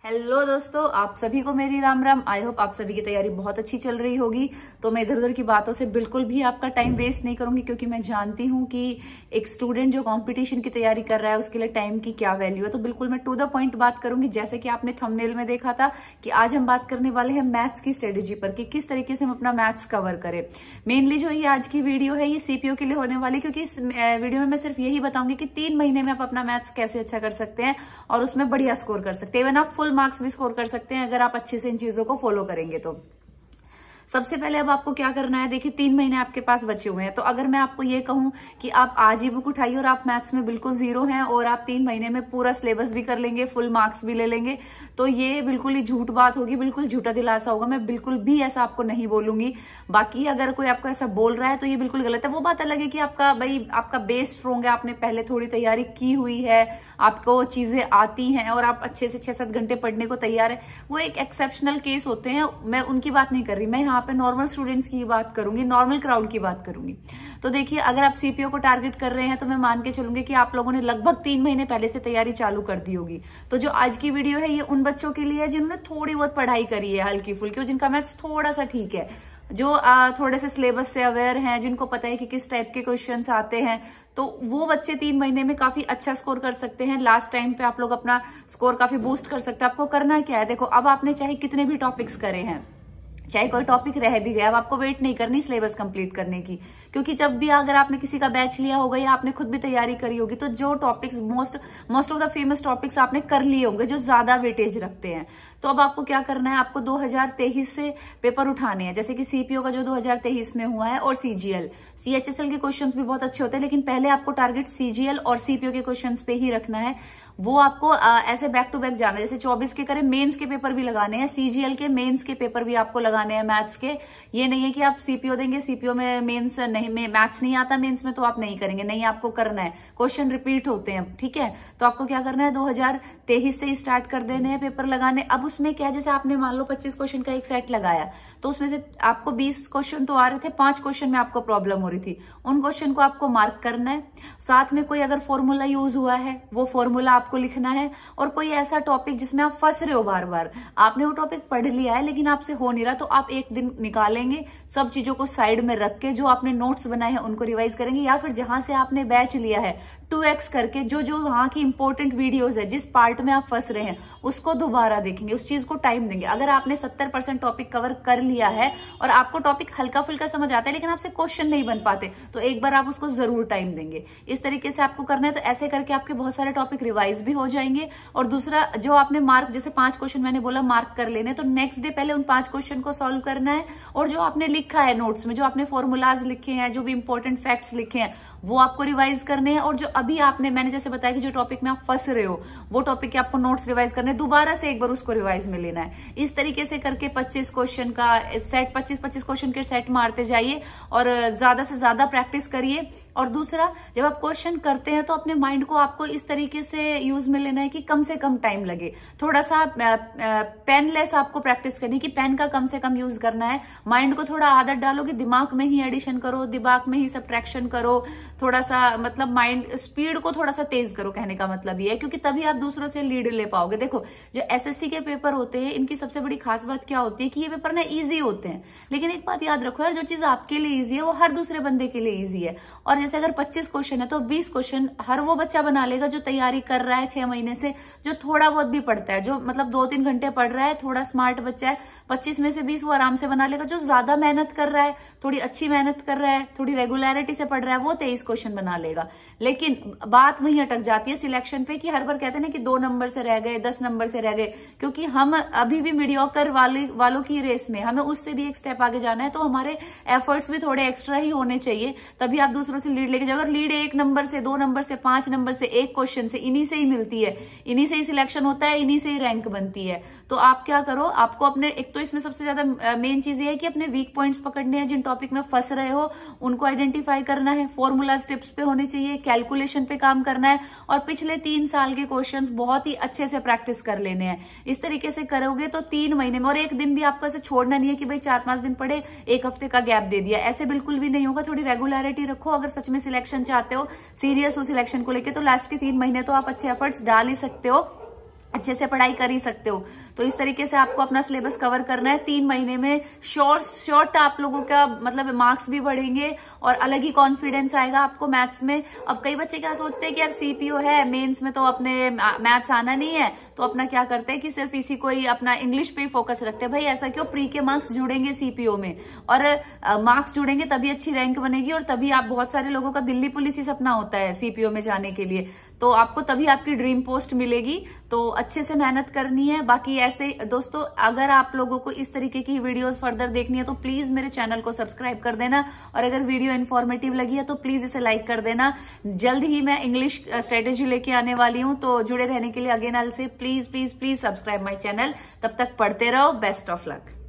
Hello दोस्तों, आप सभी को मेरी राम राम। आई होप आप सभी की तैयारी बहुत अच्छी चल रही होगी। तो मैं इधर उधर की बातों से बिल्कुल भी आपका टाइम वेस्ट नहीं करूंगी, क्योंकि मैं जानती हूँ कि एक स्टूडेंट जो कंपटीशन की तैयारी कर रहा है उसके लिए टाइम की क्या वैल्यू है। तो बिल्कुल मैं टू द पॉइंट बात करूंगी। जैसे कि आपने थंबनेल में देखा था कि आज हम बात करने वाले हैं मैथ्स की स्ट्रेटेजी पर, कि किस तरीके से हम अपना मैथ्स कवर करें। मेनली जो ये आज की वीडियो है ये सीपीओ के लिए होने वाली, क्योंकि इस वीडियो में मैं सिर्फ यही बताऊंगी कि 3 महीने में आप अपना मैथ्स कैसे अच्छा कर सकते हैं और उसमें बढ़िया स्कोर कर सकते हैं। इवन आप फुल मार्क्स भी स्कोर कर सकते हैं अगर आप अच्छे से इन चीजों को फॉलो करेंगे। तो सबसे पहले अब आपको क्या करना है, देखिए 3 महीने आपके पास बचे हुए हैं। तो अगर मैं आपको ये कहूं कि आप आज ही बुक उठाइए और आप मैथ्स में बिल्कुल जीरो हैं और आप 3 महीने में पूरा सिलेबस भी कर लेंगे, फुल मार्क्स भी ले लेंगे, तो ये बिल्कुल ही झूठ बात होगी, बिल्कुल झूठा दिलासा होगा। मैं बिल्कुल भी ऐसा आपको नहीं बोलूंगी। बाकी अगर कोई आपको ऐसा बोल रहा है तो ये बिल्कुल गलत है। वो बात अलग है कि आपका बेस स्ट्रॉन्ग है, आपने पहले थोड़ी तैयारी की हुई है, आपको चीजें आती हैं और आप अच्छे से 6-7 घंटे पढ़ने को तैयार है। वो एक एक्सेप्शनल केस होते हैं, मैं उनकी बात नहीं कर रही। मैं यहाँ पे नॉर्मल स्टूडेंट्स की बात करूंगी, नॉर्मल क्राउड की बात करूंगी। तो देखिए, अगर आप सीपीओ को टारगेट कर रहे हैं तो मैं मान के चलूंगी कि आप लोगों ने लगभग 3 महीने पहले से तैयारी चालू कर दी होगी। तो जो आज की वीडियो है ये उन बच्चों के लिए है जिन्होंने थोड़ी बहुत पढ़ाई करी है, हल्की फुल्की, और जिनका मैथ्स थोड़ा सा ठीक है, जो थोड़े से सिलेबस से अवेयर हैं, जिनको पता है कि किस टाइप के क्वेश्चंस आते हैं। तो वो बच्चे 3 महीने में काफी अच्छा स्कोर कर सकते हैं। लास्ट टाइम पे आप लोग अपना स्कोर काफी बूस्ट कर सकते हैं। आपको करना क्या है, देखो, अब आपने चाहे कितने भी टॉपिक्स करे हैं, चाहे कोई टॉपिक रह भी गया, अब आपको वेट नहीं करनी सिलेबस कंप्लीट करने की, क्योंकि जब भी अगर आपने किसी का बैच लिया होगा या आपने खुद भी तैयारी करी होगी तो जो topics most of the famous topics आपने कर लिए होंगे जो ज्यादा वेटेज रखते हैं। तो अब आपको क्या करना है, आपको 2023 से पेपर उठाने हैं, जैसे कि सीपीओ का जो 2023 में हुआ है, और सीजीएल, सीएचएसएल के क्वेश्चंस भी बहुत अच्छे होते हैं, लेकिन पहले आपको टारगेट सीजीएल और सीपीओ के क्वेश्चंस पे ही रखना है। वो आपको ऐसे बैक टू बैक जाना है। जैसे 24 के करें, मेंस के पेपर भी लगाने हैं, सीजीएल के मेंस के पेपर भी आपको लगाने हैं मैथ्स के। ये नहीं है कि आप सीपीओ देंगे, सीपीओ में मेंस नहीं, मैथ्स नहीं आता मेंस में, तो आप नहीं करेंगे। नहीं, आपको करना है। क्वेश्चन रिपीट होते हैं, ठीक है। तो आपको क्या करना है, 2023 से स्टार्ट कर देने हैं पेपर लगाने। अब उसमें क्या है, जैसे आपने मान लो 25 क्वेश्चन का एक सेट लगाया, तो उसमें से आपको 20 क्वेश्चन तो आ रहे थे, 5 क्वेश्चन में आपको प्रॉब्लम हो रही थी, उन क्वेश्चन को आपको मार्क करना है। साथ में कोई अगर फॉर्मूला यूज हुआ है वो फॉर्मूला आपको लिखना है, और कोई ऐसा टॉपिक जिसमें आप फंस रहे हो बार बार, आपने वो टॉपिक पढ़ लिया है लेकिन आपसे हो नहीं रहा, तो आप एक दिन निकालेंगे, सब चीजों को साइड में रख के जो आपने नोट्स बनाए हैं उनको रिवाइज करेंगे, या फिर जहां से आपने बैच लिया है 2x करके जो वहां की इंपॉर्टेंट वीडियोस है, जिस पार्ट में आप फंस रहे हैं उसको दोबारा देखेंगे, उस चीज को टाइम देंगे। अगर आपने 70% टॉपिक कवर कर लिया है और आपको टॉपिक हल्का फुल्का समझ आता है लेकिन आपसे क्वेश्चन नहीं बन पाते, तो एक बार आप उसको जरूर टाइम देंगे। इस तरीके से आपको करना है। तो ऐसे करके आपके बहुत सारे टॉपिक रिवाइज भी हो जाएंगे। और दूसरा, जो आपने मार्क, जैसे 5 क्वेश्चन मैंने बोला मार्क कर लेने, तो नेक्स्ट डे पहले उन 5 क्वेश्चन को सॉल्व करना है, और जो आपने लिखा है नोट्स में, जो आपने फॉर्मूलाज लिखे हैं, जो भी इंपॉर्टेंट फैक्ट्स लिखे हैं, वो आपको रिवाइज करने हैं। और जो अभी आपने, मैंने जैसे बताया कि जो टॉपिक में आप फंस रहे हो वो टॉपिक के आपको नोट्स रिवाइज करने, दोबारा से एक बार उसको रिवाइज में लेना है। इस तरीके से करके 25 क्वेश्चन का सेट, 25-25 क्वेश्चन के सेट मारते जाइए और ज्यादा से ज्यादा प्रैक्टिस करिए। और दूसरा, जब आप क्वेश्चन करते हैं तो अपने माइंड को आपको इस तरीके से यूज में लेना है कि कम से कम टाइम लगे। थोड़ा सा पेनलेस आपको प्रैक्टिस करनी, कि पेन का कम से कम यूज करना है। माइंड को थोड़ा आदत डालो कि दिमाग में ही एडिशन करो, दिमाग में ही सब्ट्रैक्शन करो, थोड़ा सा मतलब माइंड स्पीड को थोड़ा सा तेज करो, कहने का मतलब ये है, क्योंकि तभी आप दूसरों से लीड ले पाओगे। देखो, जो एसएससी के पेपर होते हैं इनकी सबसे बड़ी खास बात क्या होती है कि ये पेपर ना इजी होते हैं, लेकिन एक बात याद रखो यार, जो चीज आपके लिए इजी है वो हर दूसरे बंदे के लिए इजी है। और जैसे अगर 25 क्वेश्चन है तो 20 क्वेश्चन हर वो बच्चा बना लेगा जो तैयारी कर रहा है 6 महीने से, जो थोड़ा बहुत भी पढ़ता है, जो मतलब 2-3 घंटे पढ़ रहा है, थोड़ा स्मार्ट बच्चा है, 25 में से 20 वो आराम से बना लेगा। जो ज्यादा मेहनत कर रहा है, थोड़ी अच्छी मेहनत कर रहा है, थोड़ी रेगुलरिटी से पढ़ रहा है, वो 23 क्वेश्चन बना लेगा। लेकिन बात वहीं अटक जाती है सिलेक्शन पे, कि हर बार कहते हैं ना कि 2 नंबर से रह गए, 10 नंबर से रह गए, क्योंकि हम अभी भी मीडियोकर वालों की रेस में, हमें उससे भी एक स्टेप आगे जाना है। तो हमारे एफर्ट्स भी थोड़े एक्स्ट्रा ही होने चाहिए, तभी आप दूसरों से लीड लेके जाओ। अगर लीड 1 नंबर से, 2 नंबर से, 5 नंबर से, 1 क्वेश्चन से, इन्हीं से ही मिलती है, इन्हीं से ही सिलेक्शन होता है, इन्हीं से ही रैंक बनती है। तो आप क्या करो, आपको अपने, एक तो इसमें सबसे ज्यादा मेन चीज ये है कि अपने वीक पॉइंट्स पकड़ने हैं, जिन टॉपिक में फंस रहे हो उनको आइडेंटिफाई करना है, फॉर्मूला टिप्स पे होने चाहिए, कैलकुलेशन पे काम करना है, और पिछले 3 साल के क्वेश्चंस बहुत ही अच्छे से प्रैक्टिस कर लेने हैं। इस तरीके से करोगे तो 3 महीने में, और एक दिन भी आपको ऐसे छोड़ना नहीं है कि भाई 4-5 दिन पढ़े, 1 हफ्ते का गैप दे दिया, ऐसे बिल्कुल भी नहीं होगा। थोड़ी रेगुलरिटी रखो। अगर सच में सिलेक्शन चाहते हो, सीरियस हो सिलेक्शन को लेकर, तो लास्ट के 3 महीने तो आप अच्छे एफर्ट्स डाल ही सकते हो। अच्छे से पढ़ाई कर ही सकते हो। तो इस तरीके से आपको अपना सिलेबस कवर करना है 3 महीने में। शॉर्ट आप लोगों का मतलब मार्क्स भी बढ़ेंगे और अलग ही कॉन्फिडेंस आएगा आपको मैथ्स में। अब कई बच्चे क्या सोचते हैं कि यार सीपीओ है, मेंस में तो अपने मैथ्स आना नहीं है, तो अपना क्या करते हैं कि सिर्फ इसी को ही अपना इंग्लिश पे ही फोकस रखते हैं। भाई ऐसा क्यों, प्री के मार्क्स जुड़ेंगे सीपीओ में, और मार्क्स जुड़ेंगे तभी अच्छी रैंक बनेगी, और तभी आप, बहुत सारे लोगों का दिल्ली पुलिस ही सपना होता है सीपीओ में जाने के लिए, तो आपको तभी आपकी ड्रीम पोस्ट मिलेगी। तो अच्छे से मेहनत करनी है। बाकी ऐसे दोस्तों, अगर आप लोगों को इस तरीके की वीडियोस फर्दर देखनी है तो प्लीज मेरे चैनल को सब्सक्राइब कर देना, और अगर वीडियो इन्फॉर्मेटिव लगी है तो प्लीज इसे लाइक कर देना। जल्द ही मैं इंग्लिश स्ट्रेटेजी लेके आने वाली हूँ, तो जुड़े रहने के लिए again I will say please please please subscribe my channel. तब तक पढ़ते रहो। Best of luck.